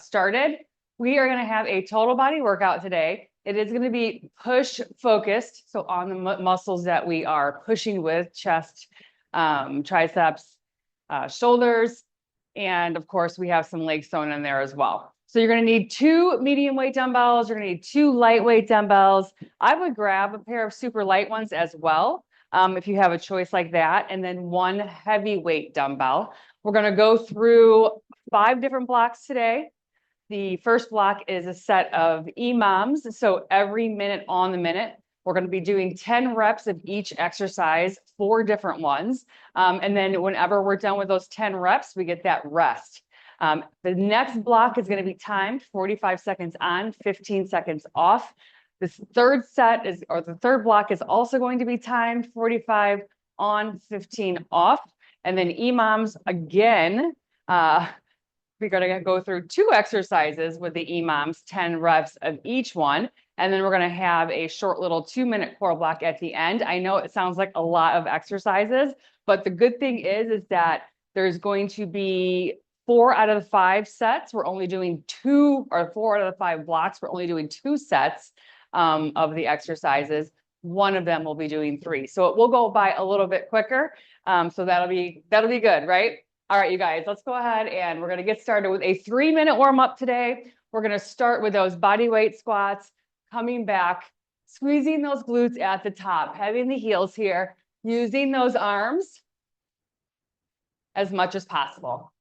started. We are going to have a total body workout today. It is going to be push focused. So on the muscles that we are pushing with, chest, triceps, shoulders, and of course we have some legs thrown in there as well. So you're going to need 2 medium weight dumbbells. You're going to need 2 lightweight dumbbells. I would grab a pair of super light ones as well, if you have a choice like that, and then 1 heavyweight dumbbell. We're going to go through 5 different blocks today. The first block is a set of EMOMs. So every minute on the minute, we're going to be doing 10 reps of each exercise, 4 different ones. And then whenever we're done with those 10 reps, we get that rest. The next block is going to be timed 45 seconds on, 15 seconds off. This third set is, or the third block is also going to be timed 45 on, 15 off. And then EMOMs again, we're going to go through 2 exercises with the EMOMs, 10 reps of each one. And then we're going to have a short little 2-minute core block at the end. I know it sounds like a lot of exercises, but the good thing is that there's going to be 4 out of the 5 sets. We're only doing 2, or 4 out of the 5 blocks. We're only doing 2 sets of the exercises. One of them will be doing 3. So it will go by a little bit quicker. So that'll be good, right? All right, you guys, let's go ahead and we're going to get started with a 3-minute warm up today. We're going to start with those body weight squats, coming back, squeezing those glutes at the top, having the heels here, using those arms as much as possible.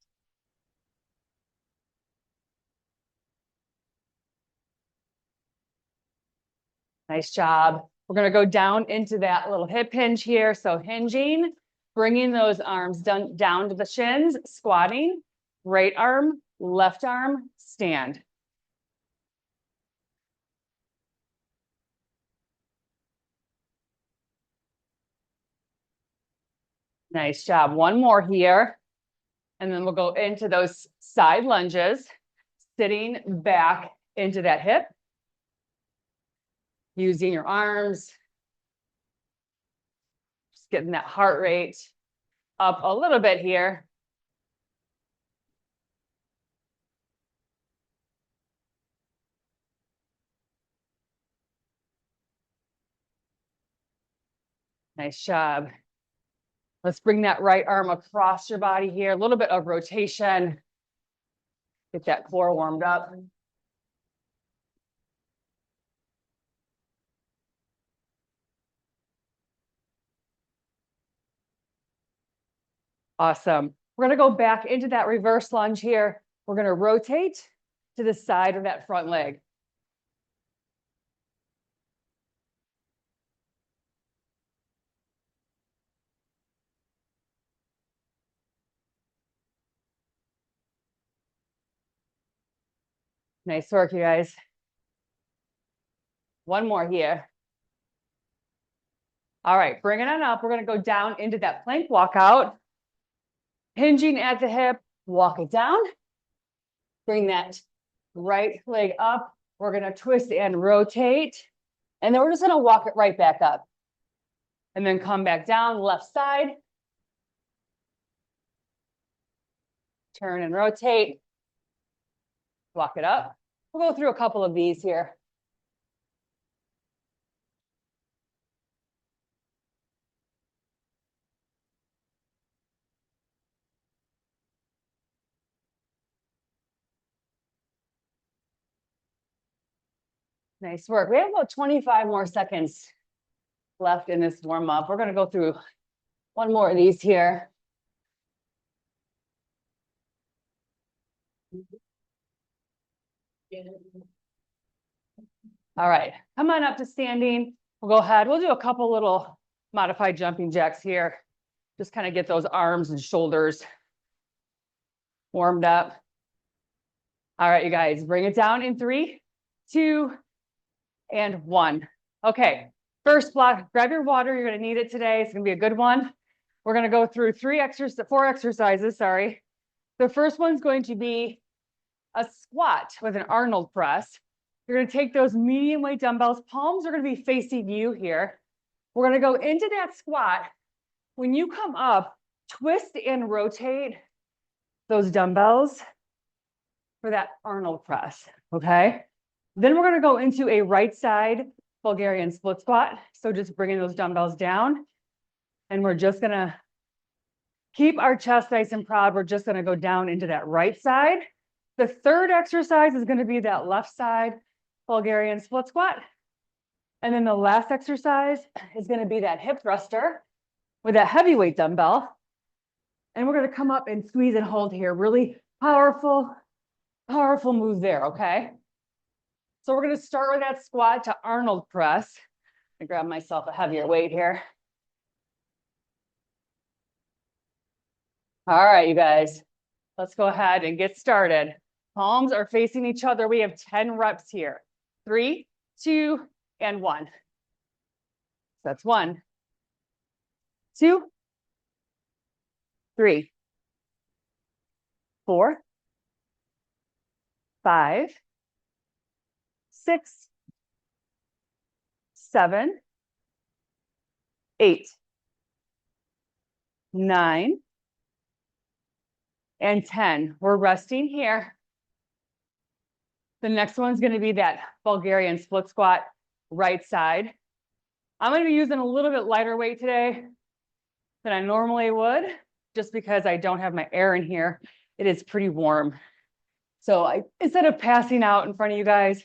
Nice job. We're going to go down into that little hip hinge here. So hinging, bringing those arms down to the shins, squatting, right arm, left arm, stand. Nice job. One more here. And then we'll go into those side lunges, sitting back into that hip, using your arms, just getting that heart rate up a little bit here. Nice job. Let's bring that right arm across your body here. A little bit of rotation. Get that core warmed up. Awesome. We're going to go back into that reverse lunge here. We're going to rotate to the side of that front leg. Nice work, you guys. One more here. All right, bring it on up. We're going to go down into that plank walkout. Hinging at the hip, walk it down. Bring that right leg up. We're going to twist and rotate. And then we're just going to walk it right back up. And then come back down, left side. Turn and rotate. Walk it up. We'll go through a couple of these here. Nice work. We have about 25 more seconds left in this warm up. We're going to go through one more of these here. All right, come on up to standing. We'll go ahead. We'll do a couple little modified jumping jacks here. Just kind of get those arms and shoulders warmed up. All right, you guys, bring it down in 3, 2, and 1. Okay, first block, grab your water. You're going to need it today. It's going to be a good one. We're going to go through 4 exercises, sorry. The first one's going to be a squat with an Arnold press. You're going to take those medium weight dumbbells. Palms are going to be facing you here. We're going to go into that squat. When you come up, twist and rotate those dumbbells for that Arnold press, okay? Then we're gonna go into a right side Bulgarian split squat. So just bringing those dumbbells down, and we're just gonna keep our chest nice and proud. We're just gonna go down into that right side. The third exercise is gonna be that left side Bulgarian split squat. And then the last exercise is gonna be that hip thruster with that heavyweight dumbbell. And we're gonna come up and squeeze and hold here. Really powerful, powerful move there, okay? So we're gonna start with that squat to Arnold press. I grab myself a heavier weight here. All right, you guys, let's go ahead and get started. Palms are facing each other. We have 10 reps here. 3, 2, and 1. That's 1, 2, 3, 4, 5, 6, 7, 8, 9, and 10. We're resting here. The next one's going to be that Bulgarian split squat, right side. I'm going to be using a little bit lighter weight today than I normally would, just because I don't have my air in here. It is pretty warm. So instead of passing out in front of you guys,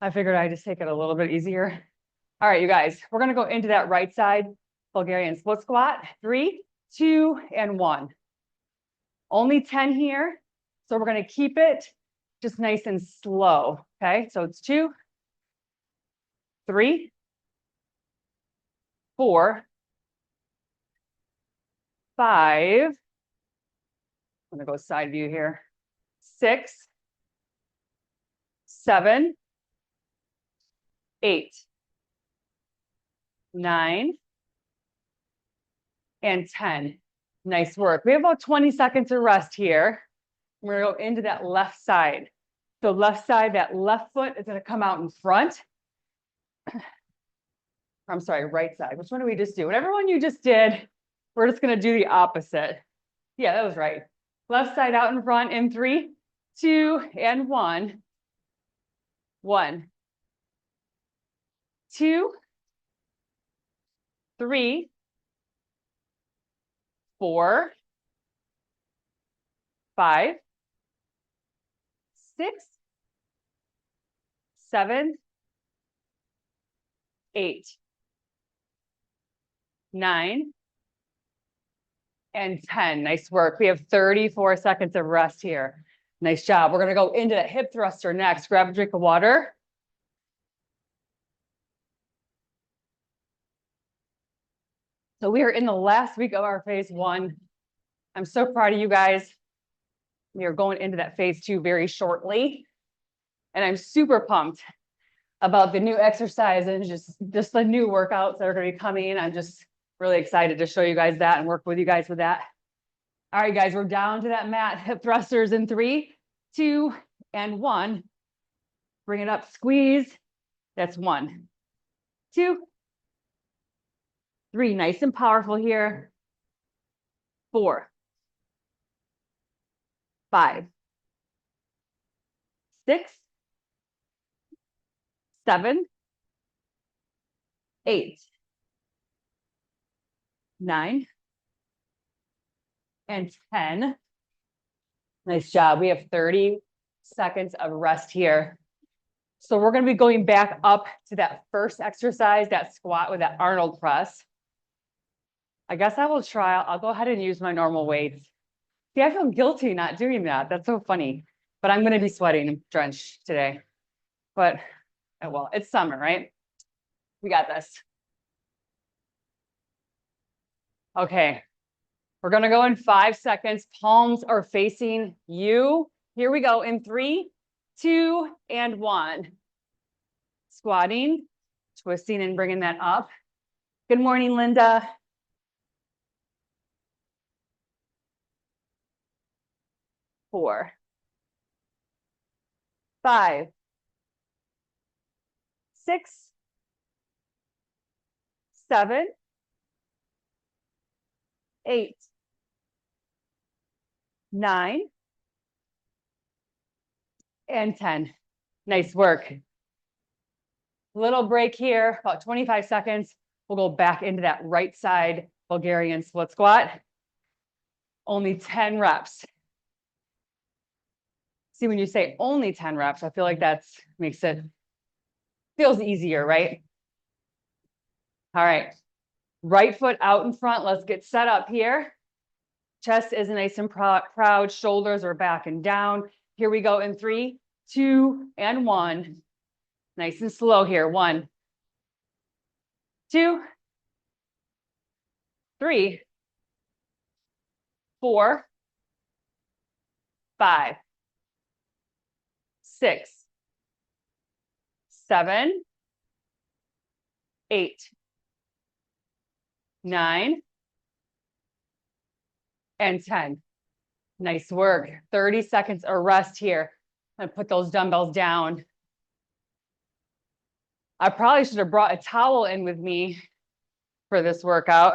I figured I'd just take it a little bit easier. All right, you guys, we're going to go into that right side Bulgarian split squat. 3, 2, and 1. Only 10 here. So we're going to keep it just nice and slow. Okay, so it's 2, 3, 4, 5. I'm going to go side view here. 6, 7, 8, 9, and 10. Nice work. We have about 20 seconds of rest here. We're going to go into that left side. So left side, that left foot is going to come out in front. I'm sorry, right side. Which one did we just do? Whatever one you just did, we're just going to do the opposite. Yeah, that was right. Left side out in front in 3, 2, and 1. 1, 2, 3, 4, 5, 6, 7, 8, 9, and 10. Nice work. We have 34 seconds of rest here. Nice job. We're going to go into that hip thruster next. Grab a drink of water. So we are in the last week of our phase 1. I'm so proud of you guys. We are going into that phase 2 very shortly. And I'm super pumped about the new exercise and just the new workouts that are going to be coming. I'm just really excited to show you guys that and work with you guys with that. All right, guys, we're down to that mat. Hip thrusters in 3, 2, and 1. Bring it up, squeeze. That's 1, 2, 3. Nice and powerful here. 4, 5, 6, 7, 8, 9, and 10. Nice job. We have 30 seconds of rest here. So we're going to be going back up to that first exercise, that squat with that Arnold press. I guess I'll go ahead and use my normal weights. See, I feel guilty not doing that. That's so funny. But I'm going to be sweating and drenched today. But, oh well, it's summer, right? We got this. Okay. We're going to go in 5 seconds. Palms are facing you. Here we go in 3, 2, and 1. Squatting, twisting, and bringing that up. Good morning, Linda. 4, 5, 6, 7, 8, 9, and 10. Nice work. Little break here, about 25 seconds. We'll go back into that right side Bulgarian split squat. Only 10 reps. See, when you say only 10 reps, I feel like that's makes it feels easier, right? All right. Right foot out in front. Let's get set up here. Chest is nice and proud. Shoulders are back and down. Here we go in 3, 2, and 1. Nice and slow here. 1, 2, 3, 4, 5, 6, 7, 8, 9, and 10. Nice work. 30 seconds of rest here. And put those dumbbells down. I probably should have brought a towel in with me for this workout.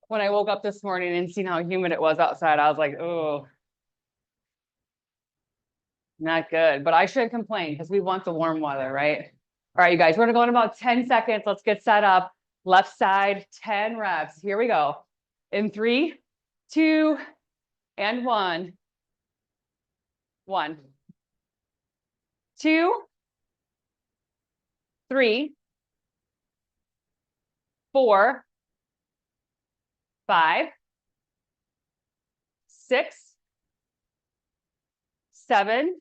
When I woke up this morning and seen how humid it was outside, I was like, oh, not good. But I shouldn't complain because we want the warm weather, right? All right, you guys, we're gonna go in about 10 seconds. Let's get set up. Left side, 10 reps. Here we go. In 3, 2, and 1. 1, 2, 3, 4, 5, 6, 7,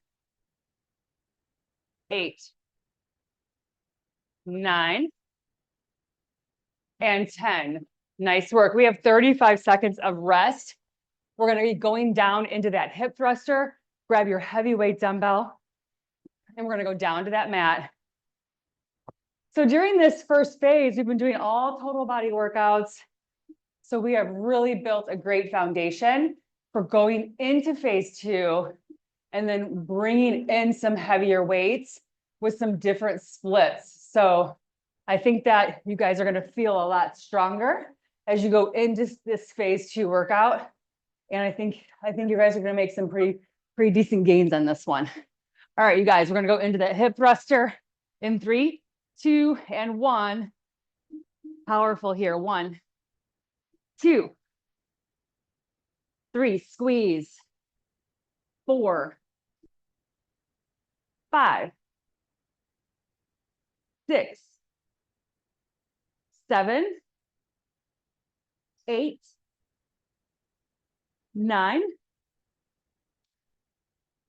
8, 9, and 10. Nice work. We have 35 seconds of rest. We're going to be going down into that hip thruster. Grab your heavyweight dumbbell, and we're going to go down to that mat. So during this first phase, we've been doing all total body workouts. So we have really built a great foundation for going into phase 2 and then bringing in some heavier weights with some different splits. So I think that you guys are going to feel a lot stronger as you go into this phase 2 workout. And I think you guys are going to make some pretty decent gains on this one. All right, you guys, we're going to go into that hip thruster in 3, 2, and 1. Powerful here. 1, 2, 3, squeeze. 4, 5, 6, 7, 8, 9,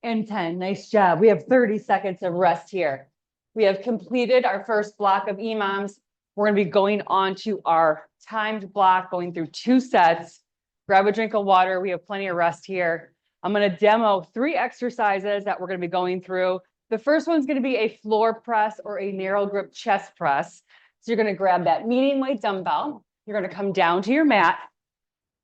and 10. Nice job. We have 30 seconds of rest here. We have completed our first block of EMOMs. We're going to be going on to our timed block, going through 2 sets. Grab a drink of water. We have plenty of rest here. I'm going to demo 3 exercises that we're going to be going through. The first one's going to be a floor press or a narrow grip chest press. So you're going to grab that medium weight dumbbell. You're going to come down to your mat.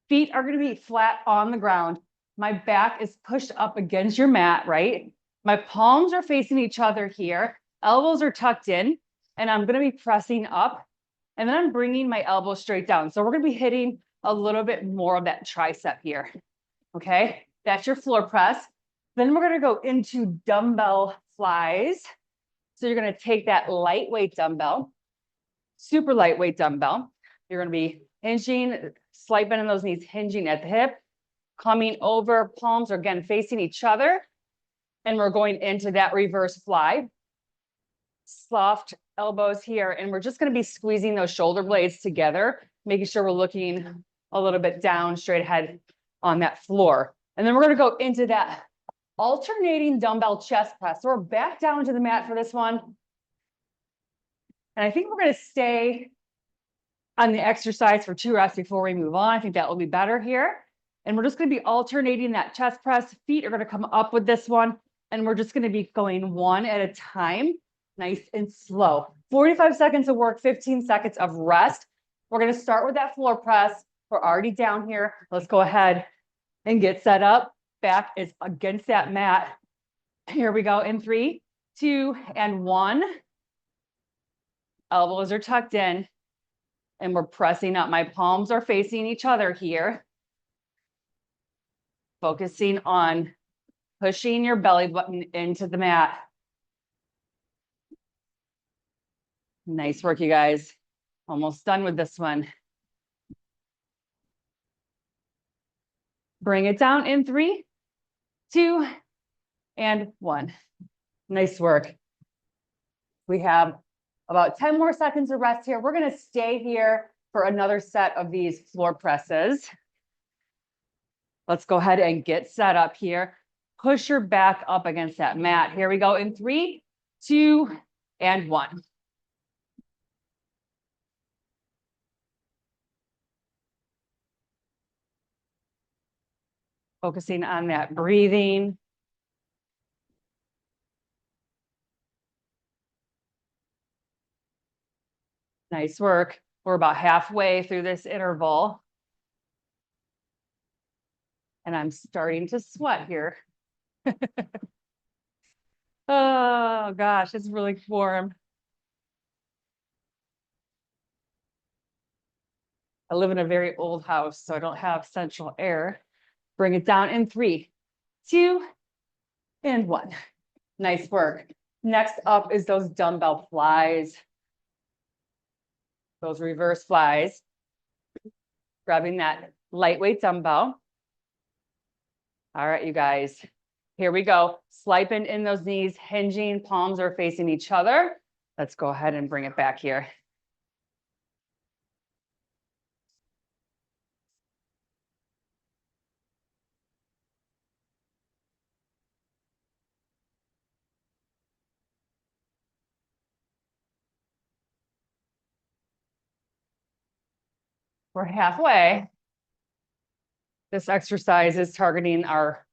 Feet are going to be flat on the ground. My back is pushed up against your mat, right? My palms are facing each other here. Elbows are tucked in, and I'm going to be pressing up, and then I'm bringing my elbows straight down. So we're going to be hitting a little bit more of that tricep here. Okay, that's your floor press. Then we're going to go into dumbbell flies. So you're going to take that lightweight dumbbell, super lightweight dumbbell. You're going to be hinging, slight bend in those knees, hinging at the hip, coming over, palms are again facing each other. And we're going into that reverse fly. Soft elbows here. And we're just going to be squeezing those shoulder blades together, making sure we're looking a little bit down, straight ahead on that floor. And then we're going to go into that alternating dumbbell chest press. So we're back down to the mat for this one. And I think we're going to stay on the exercise for 2 reps before we move on. I think that will be better here. And we're just going to be alternating that chest press. Feet are going to come up with this one. And we're just going to be going one at a time, nice and slow. 45 seconds of work, 15 seconds of rest. We're going to start with that floor press. We're already down here. Let's go ahead and get set up. Back is against that mat. Here we go in 3, 2, and 1. Elbows are tucked in. And we're pressing up. My palms are facing each other here. Focusing on pushing your belly button into the mat. Nice work, you guys. Almost done with this one. Bring it down in 3, 2, and 1. Nice work. We have about 10 more seconds of rest here. We're going to stay here for another set of these floor presses. Let's go ahead and get set up here. Push your back up against that mat. Here we go in 3, 2, and 1. Focusing on that breathing. Nice work. We're about halfway through this interval. And I'm starting to sweat here. Oh gosh, it's really warm. I live in a very old house, so I don't have central air. Bring it down in 3, 2, and 1. Nice work. Next up is those dumbbell flies. Those reverse flies. Grabbing that lightweight dumbbell. All right, you guys. Here we go. Sliping in those knees, hinging, palms are facing each other. Let's go ahead and bring it back here. We're halfway. This exercise is targeting our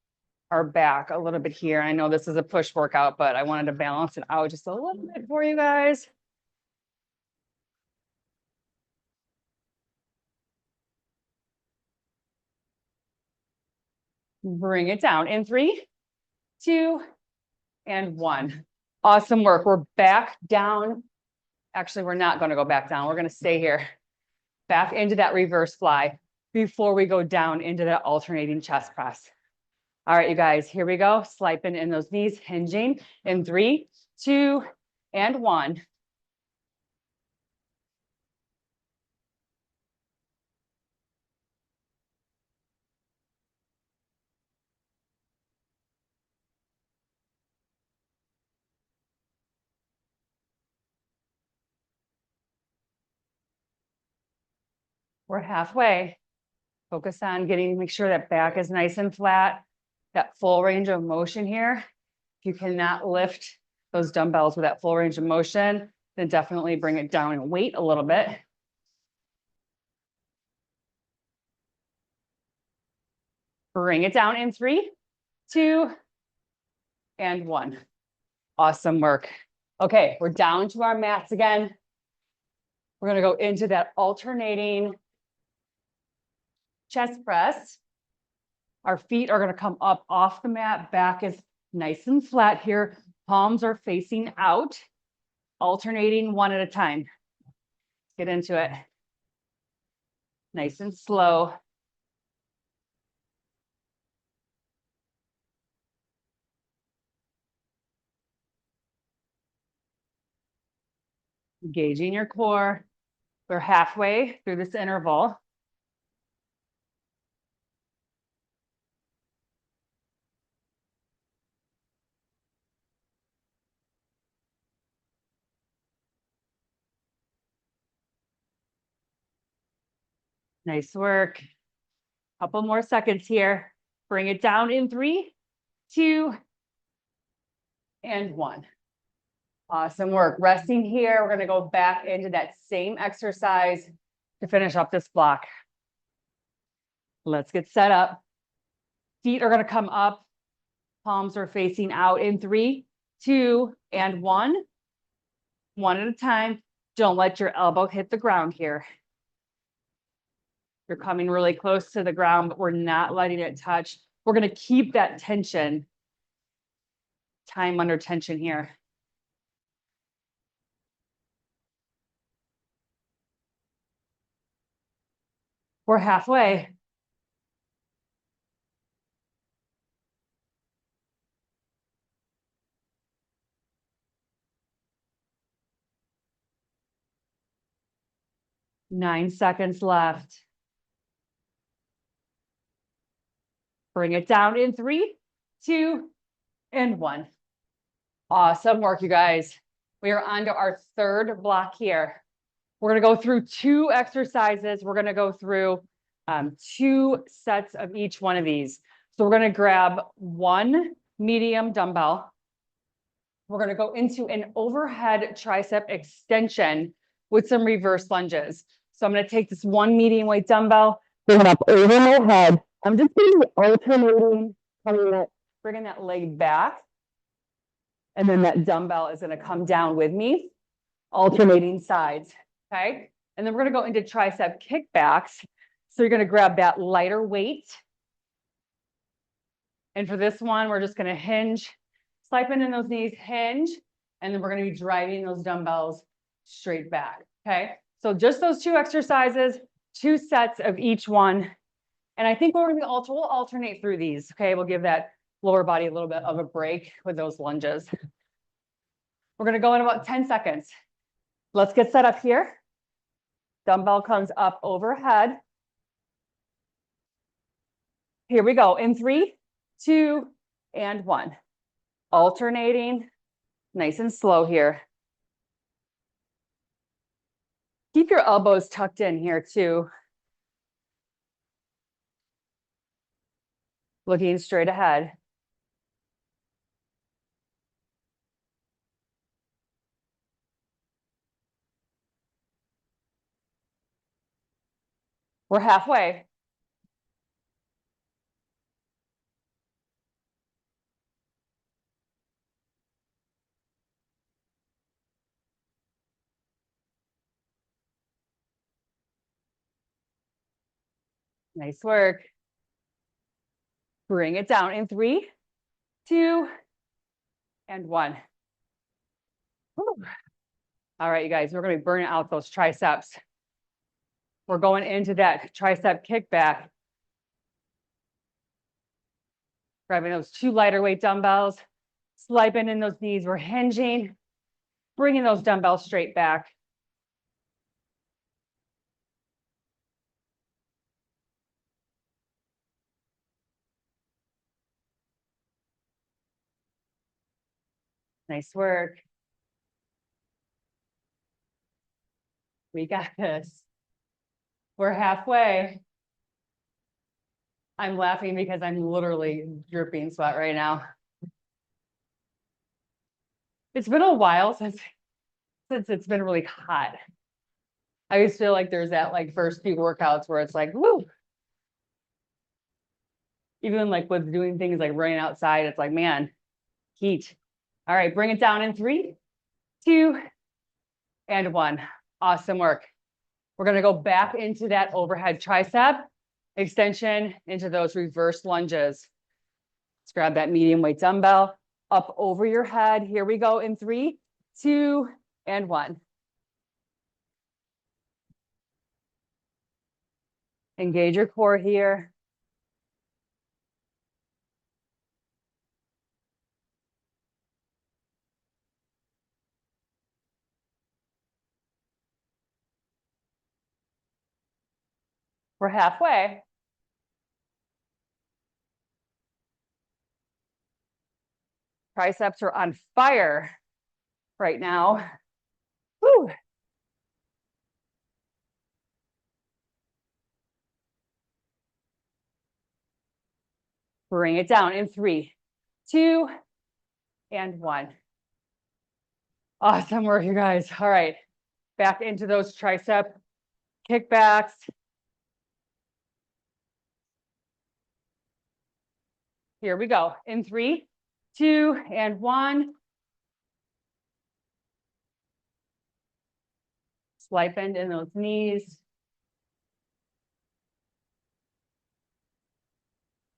back a little bit here. I know this is a push workout, but I wanted to balance it out just a little bit for you guys. Bring it down in 3, 2, and 1. Awesome work. We're back down. Actually, we're not going to go back down. We're going to stay here. Back into that reverse fly before we go down into that alternating chest press. All right, you guys, here we go. Sliping in those knees, hinging in 3, 2, and 1. We're halfway. Focus on make sure that back is nice and flat, that full range of motion here. If you cannot lift those dumbbells with that full range of motion, then definitely bring it down and weight a little bit. Bring it down in 3, 2, and 1. Awesome work. Okay, we're down to our mats again. We're gonna go into that alternating chest press. Our feet are gonna come up off the mat. Back is nice and flat here. Palms are facing out, alternating one at a time. Get into it. Nice and slow. Engaging your core. We're halfway through this interval. Nice work. Couple more seconds here. Bring it down in 3, 2, and 1. Awesome work. Resting here. We're going to go back into that same exercise to finish up this block. Let's get set up. Feet are going to come up. Palms are facing out in 3, 2, and 1. One at a time. Don't let your elbow hit the ground here. You're coming really close to the ground, but we're not letting it touch. We're going to keep that tension. Time under tension here. We're halfway. 9 seconds left. Bring it down in 3, 2, and 1. Awesome work, you guys. We are on to our third block here. We're going to go through 2 exercises. We're going to go through 2 sets of each one of these. So we're going to grab 1 medium dumbbell. We're going to go into an overhead tricep extension with some reverse lunges. So I'm going to take this 1 medium weight dumbbell, bring it up over my head. I'm just going to be alternating, bringing that leg back. And then that dumbbell is going to come down with me, alternating sides. Okay. And then we're going to go into tricep kickbacks. So you're going to grab that lighter weight. And for this one, we're just going to hinge, slide in those knees, hinge, and then we're going to be driving those dumbbells straight back. Okay. So just those 2 exercises, 2 sets of each one. And I think we'll alternate through these. Okay. We'll give that lower body a little bit of a break with those lunges. We're going to go in about 10 seconds. Let's get set up here. Dumbbell comes up overhead. Here we go. In 3, 2, and 1. Alternating, nice and slow here. Keep your elbows tucked in here too. Looking straight ahead. We're halfway. Nice work. Bring it down in 3, 2, and 1. Whew. All right, you guys, we're going to be burning out those triceps. We're going into that tricep kickback. Grabbing those 2 lighter weight dumbbells, sliding in those knees. We're hinging, bringing those dumbbells straight back. Nice work. We got this. We're halfway. I'm laughing because I'm literally dripping sweat right now. It's been a while since it's been really hot. I always feel like there's that like first few workouts where it's like, woo. Even like with doing things like running outside, it's like, man, heat. All right, bring it down in 3, 2, and 1. Awesome work. We're going to go back into that overhead tricep extension into those reverse lunges. Let's grab that medium weight dumbbell up over your head. Here we go in 3, 2, and 1. Engage your core here. We're halfway. Triceps are on fire right now. Woo. Bring it down in 3, 2, and 1. Awesome work, you guys. All right, back into those tricep kickbacks. Here we go. In 3, 2, and 1. Slight bend in those knees.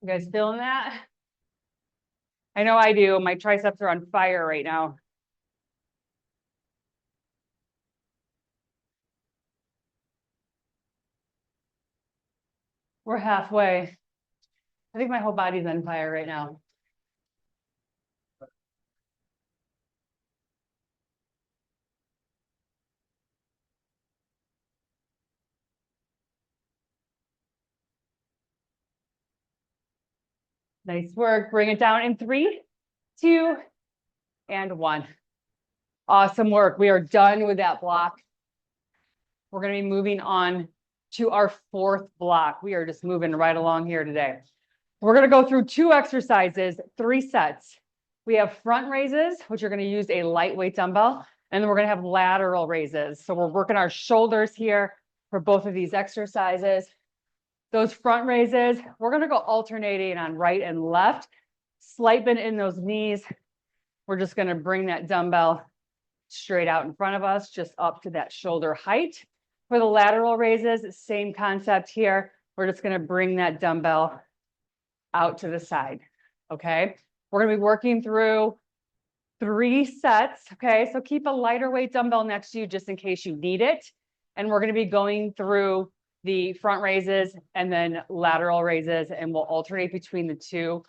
You guys feeling that? I know I do. My triceps are on fire right now. We're halfway. I think my whole body's on fire right now. Nice work. Bring it down in 3, 2, and 1. Awesome work. We are done with that block. We're going to be moving on to our 4th block. We are just moving right along here today. We're going to go through 2 exercises, 3 sets. We have front raises, which are going to use a lightweight dumbbell, and then we're going to have lateral raises. So we're working our shoulders here for both of these exercises. Those front raises, we're going to go alternating on right and left, slight bend in those knees. We're just going to bring that dumbbell straight out in front of us, just up to that shoulder height. For the lateral raises, same concept here. We're just going to bring that dumbbell out to the side. Okay. We're going to be working through 3 sets. Okay. So keep a lighter weight dumbbell next to you just in case you need it. And we're going to be going through the front raises and then lateral raises, and we'll alternate between the 2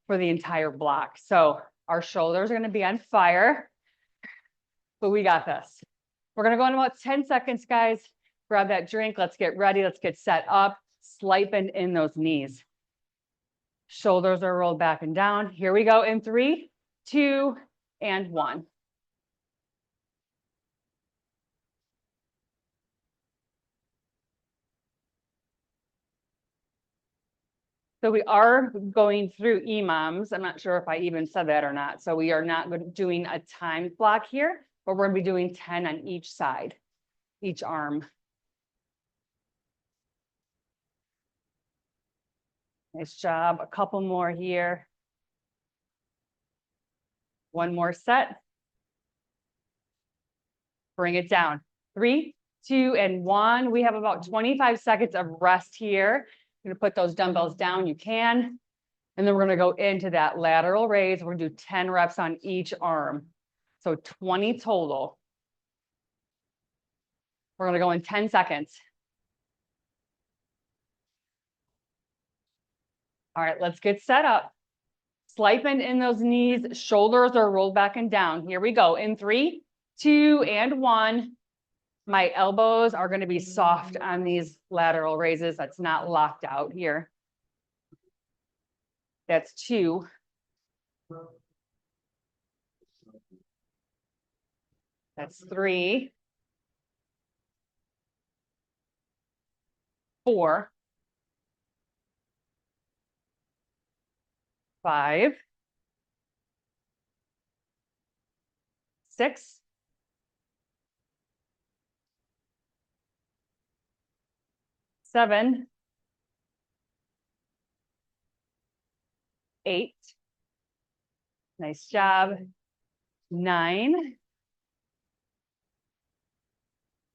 for the entire block. So our shoulders are going to be on fire, but we got this. We're going to go in about 10 seconds, guys. Grab that drink. Let's get ready. Let's get set up. Slight bend in those knees. Shoulders are rolled back and down. Here we go in 3, 2, and 1. So we are going through EMOMs. I'm not sure if I even said that or not. So we are not doing a time block here, but we're going to be doing 10 on each side, each arm. Nice job. A couple more here. One more set. Bring it down. 3, 2, and 1. We have about 25 seconds of rest here. You're going to put those dumbbells down. You can. And then we're going to go into that lateral raise. We're going to do 10 reps on each arm. So 20 total. We're going to go in 10 seconds. All right, let's get set up. Slight bend in those knees. Shoulders are rolled back and down. Here we go. In 3, 2, and 1. My elbows are going to be soft on these lateral raises. That's not locked out here. That's 2. That's 3. 4. 5. 6. 7. 8. Nice job. 9.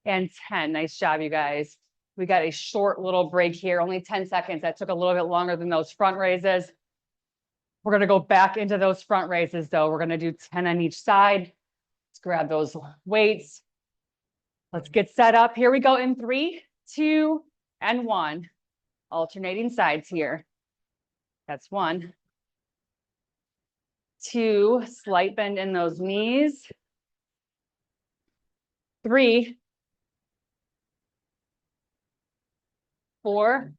And 10. Nice job, you guys. We got a short little break here, only 10 seconds. That took a little bit longer than those front raises. We're going to go back into those front raises, though. We're going to do 10 on each side. Let's grab those weights. Let's get set up. Here we go in 3, 2, and 1. Alternating sides here. That's 1. 2, slight bend in those knees. 3, 4,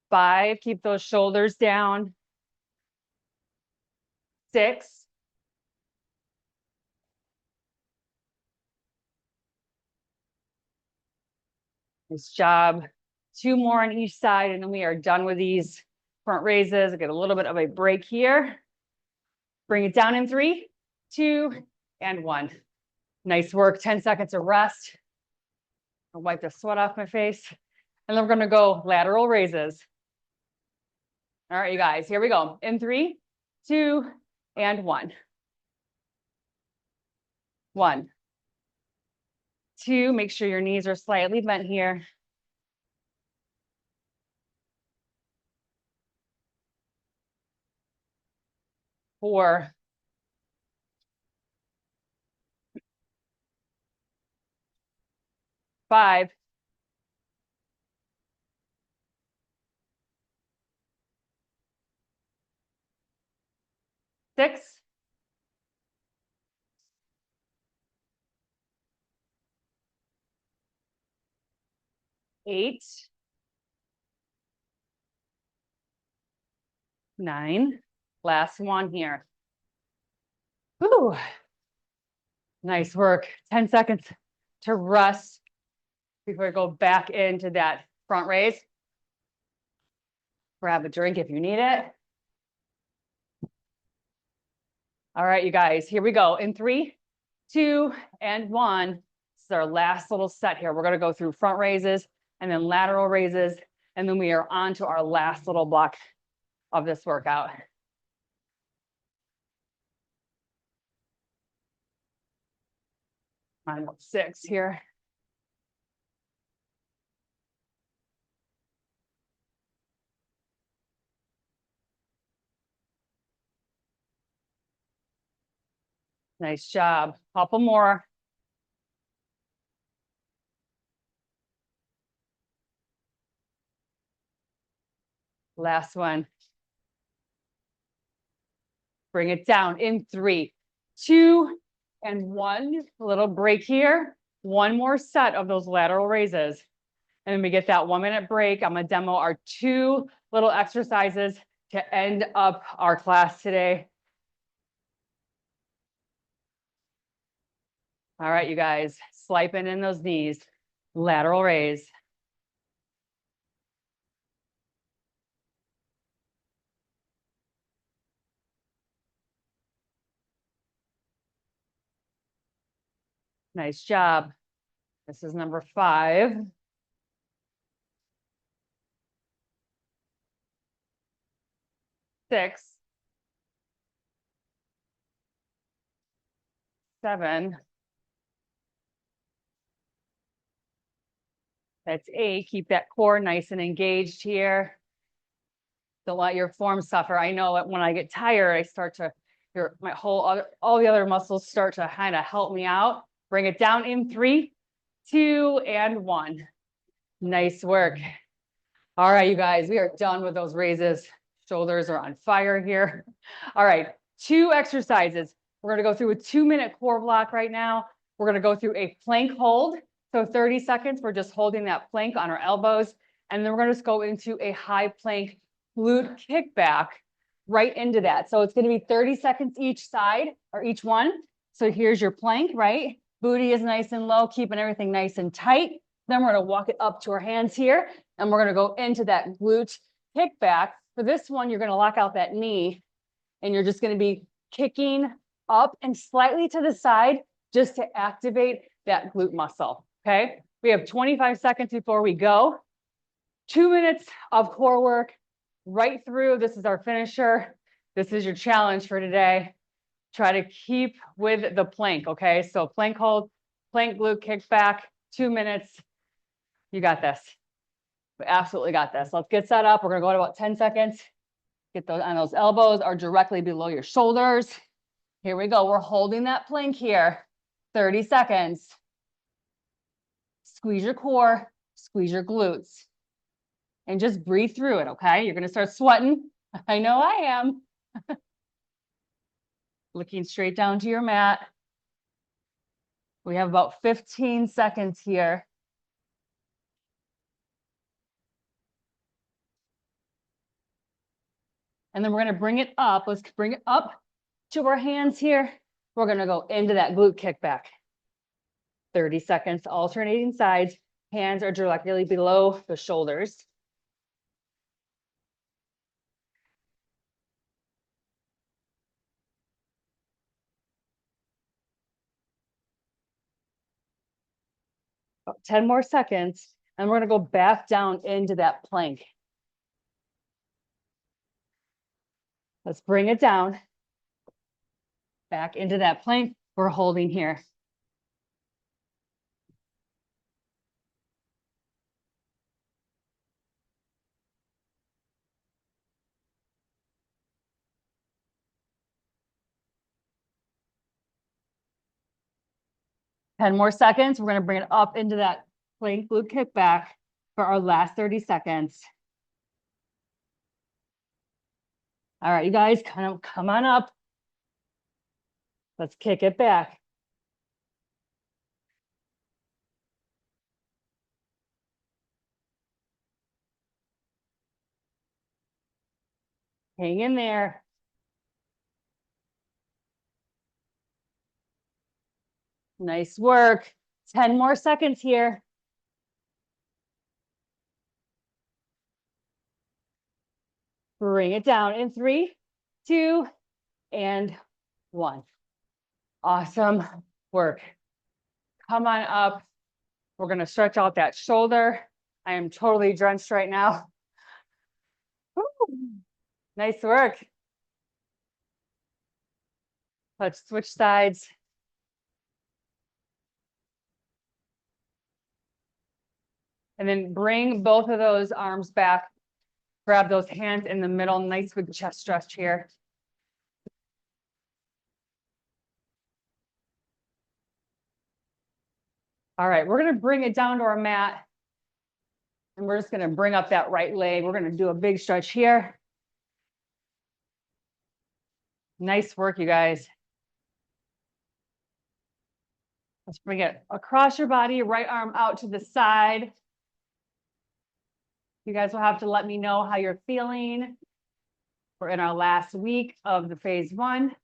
5, keep those shoulders down. 6, 'Nice job. 2 more on each side, and then we are done with these front raises. Get a little bit of a break here. Bring it down in 3, 2, and 1. Nice work. 10 seconds of rest. I'll wipe the sweat off my face. And then we're going to go lateral raises. All right, you guys, here we go. In 3, 2, and 1. 1, 2, make sure your knees are slightly bent here. 4, 5, 6, 8, 9. Last one here. Whew. Nice work. 10 seconds to rest before we go back into that front raise. Grab a drink if you need it. All right, you guys, here we go. In 3, 2, and 1. This is our last little set here. We're going to go through front raises and then lateral raises. And then we are on to our last little block of this workout. On 6 here. Nice job. Couple more. Last one. Bring it down in 3, 2, and 1. A little break here. One more set of those lateral raises. And then we get that 1-minute break. I'm going to demo our 2 little exercises to end up our class today. All right, you guys, sliping in those knees. Lateral raise. Nice job. This is number 5. 6, 7. That's 8. Keep that core nice and engaged here. Don't let your form suffer. I know that when I get tired, I start to, all the other muscles start to kind of help me out. Bring it down in 3, 2, and 1. Nice work. All right, you guys, we are done with those raises. Shoulders are on fire here. All right, 2 exercises. We're going to go through a 2-minute core block right now. We're going to go through a plank hold. So 30 seconds, we're just holding that plank on our elbows. And then we're going to just go into a high plank glute kickback right into that. So it's going to be 30 seconds each side or each one. So here's your plank, right? Booty is nice and low, keeping everything nice and tight. Then we're going to walk it up to our hands here. And we're going to go into that glute kickback. For this one, you're going to lock out that knee. And you're just going to be kicking up and slightly to the side just to activate that glute muscle. Okay, we have 25 seconds before we go. 2 minutes of core work right through. This is our finisher. This is your challenge for today. Try to keep with the plank. Okay, so plank hold, plank glute kickback, 2 minutes. You got this. We absolutely got this. Let's get set up. We're going to go at about 10 seconds. Get those on those elbows are directly below your shoulders. Here we go. We're holding that plank here. 30 seconds. Squeeze your core, squeeze your glutes, and just breathe through it, okay? You're going to start sweating. I know I am. Looking straight down to your mat. We have about 15 seconds here. And then we're going to bring it up. Let's bring it up to our hands here. We're going to go into that glute kickback. 30 seconds, alternating sides. Hands are directly below the shoulders. About 10 more seconds, and we're going to go back down into that plank. Let's bring it down. Back into that plank we're holding here. Ten more seconds. We're going to bring it up into that plank glute kickback for our last 30 seconds. All right, you guys, kind of come on up. Let's kick it back. Hang in there. Nice work. 10 more seconds here. Bring it down in 3, 2, and 1. Awesome work. Come on up. We're going to stretch out that shoulder. I am totally drenched right now. Woo. Nice work. Let's switch sides. And then bring both of those arms back. Grab those hands in the middle. Nice big chest stretch here. All right, we're going to bring it down to our mat. And we're just going to bring up that right leg. We're going to do a big stretch here. Nice work, you guys. Let's bring it across your body, right arm out to the side. You guys will have to let me know how you're feeling. We're in our last week of the phase 1.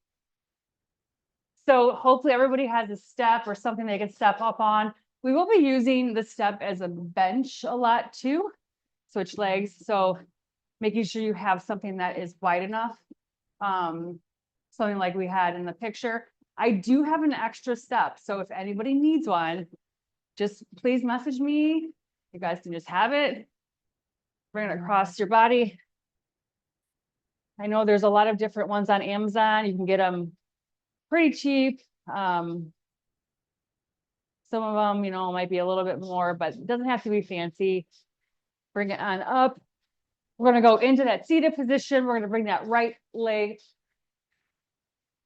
So hopefully everybody has a step or something they can step up on. We will be using the step as a bench a lot too. Switch legs. So making sure you have something that is wide enough. Something like we had in the picture. I do have an extra step. So if anybody needs one, just please message me. You guys can just have it. Bring it across your body. I know there's a lot of different ones on Amazon. You can get them pretty cheap. Some of them, you know, might be a little bit more, but it doesn't have to be fancy. Bring it on up. We're going to go into that seated position. We're going to bring that right leg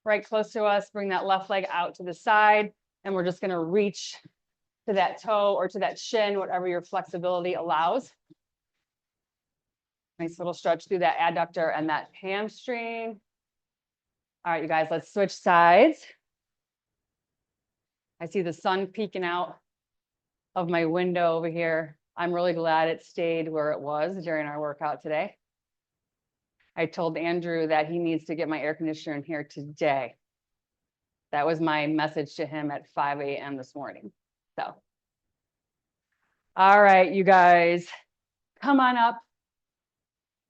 right close to us. Bring that left leg out to the side. And we're just going to reach to that toe or to that shin, whatever your flexibility allows. Nice little stretch through that adductor and that hamstring. All right, you guys, let's switch sides. I see the sun peeking out of my window over here. I'm really glad it stayed where it was during our workout today. I told Andrew that he needs to get my air conditioner in here today. That was my message to him at 5 a.m. this morning. So, all right, you guys, come on up.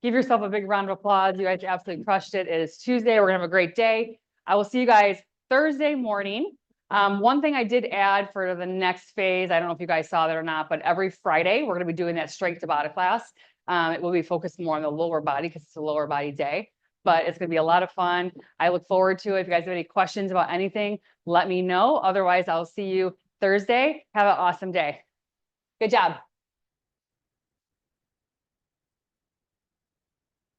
Give yourself a big round of applause. You guys absolutely crushed it. It is Tuesday. We're gonna have a great day. I will see you guys Thursday morning. One thing I did add for the next phase, I don't know if you guys saw that or not, but every Friday, we're gonna be doing that strength Tabata class. It will be focused more on the lower body because it's a lower body day, but it's gonna be a lot of fun. I look forward to it. If you guys have any questions about anything, let me know. Otherwise, I'll see you Thursday. Have an awesome day. Good job.